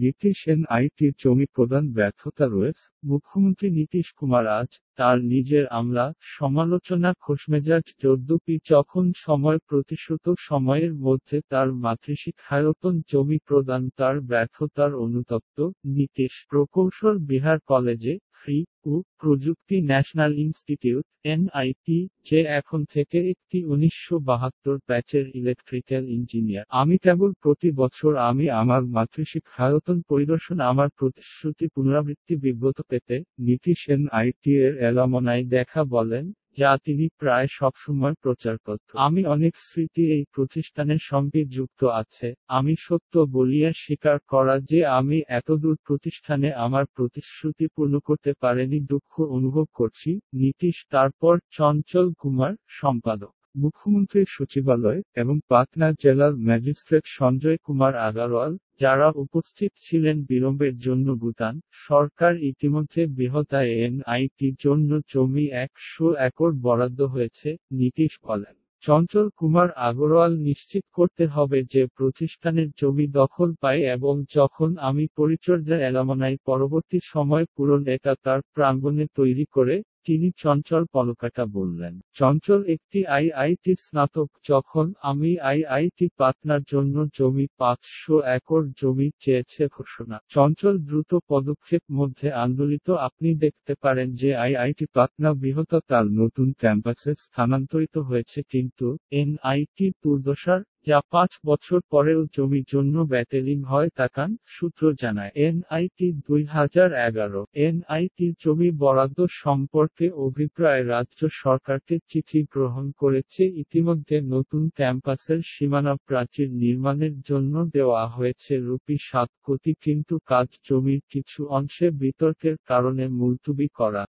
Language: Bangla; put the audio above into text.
নীতিশ এনআইটির জমি প্রদান ব্যর্থতা রয়েছে। মুখ্যমন্ত্রী নীতিশ কুমার আজ তার নিজের আমলা সমালোচনা খোশমেজাজ যদ্যপি যখন সময় প্রতিশ্রুত সময়ের মধ্যে তার মাতৃশিক্ষায়তন জমি প্রদান তার ব্যর্থতার অনুতপ্ত। নীতিশ প্রকৌশল বিহার কলেজে ফ্রি ও প্রযুক্তি ন্যাশনাল ইনস্টিটিউট এনআইটি যে এখন থেকে একটি 1972 ব্যাচের ইলেকট্রিক্যাল ইঞ্জিনিয়ার। আমি কেবল প্রতি বছর আমি আমার মাতৃশিক্ষায়তন পরিদর্শন আমার প্রতিশ্রুতি পুনরাবৃত্তি বিব্রত পেতে নীতিশ এনআইটি এর অ্যালমনাই দেখা বলেন, যা তিনি প্রায় সবসময় প্রচার করত। আমি অনেক স্মৃতি এই প্রতিষ্ঠানের সঙ্গে যুক্ত আছে। আমি সত্য বলিয়া স্বীকার করা যে আমি এতদূর প্রতিষ্ঠানে আমার প্রতিশ্রুতি পূর্ণ করতে পারেনি দুঃখ অনুভব করছি। নীতিশ তারপর চঞ্চল কুমার, সম্পাদক মুখ্যমন্ত্রীর সচিবালয় এবং পাটনা জেলার ম্যাজিস্ট্রেট সঞ্জয় কুমার আগারওয়াল, যারা উপস্থিত ছিলেন বিলম্বের জন্য ভুটান সরকার ইতিমধ্যে বৃহদায় এনআইটি জন্য জমি 100 একর বরাদ্দ হয়েছে, নীতিশ বলেন। চঞ্চল কুমার আগরওয়াল নিশ্চিত করতে হবে যে প্রতিষ্ঠানের জমি দখল পায় এবং যখন আমি পরিচর্যা অ্যালমনাই পরবর্তী সময় পূরণ এটা তার প্রাঙ্গণে তৈরি করে, তিনি চঞ্চল পলকাটা বললেন। চঞ্চল একটি আইআইটি স্নাতক যখন আমি আইআইটি পাটনার জন্য জমি 500 একর জমি চেয়েছে ঘোষণা। চঞ্চল দ্রুত পদক্ষেপ মধ্যে আন্দোলিত আপনি দেখতে পারেন যে আইআইটি পাটনা বৃহত্তর তার নতুন ক্যাম্পাসে স্থানান্তরিত হয়েছে কিন্তু এনআইটি দুর্দশার যা 5 বছর পরেও জমির জন্য ব্যাটেলিং হয় তাকান, সূত্র জানায়। এনআইটি 2011 এনআইটির জমি বরাদ্দ সম্পর্কে অভিপ্রায় রাজ্য সরকারকে চিঠি গ্রহণ করেছে ইতিমধ্যে নতুন ক্যাম্পাসের সীমানা প্রাচীর নির্মাণের জন্য দেওয়া হয়েছে রুপি 7 কোটি কিন্তু কাজ জমির কিছু অংশে বিতর্কের কারণে মুলতুবি করা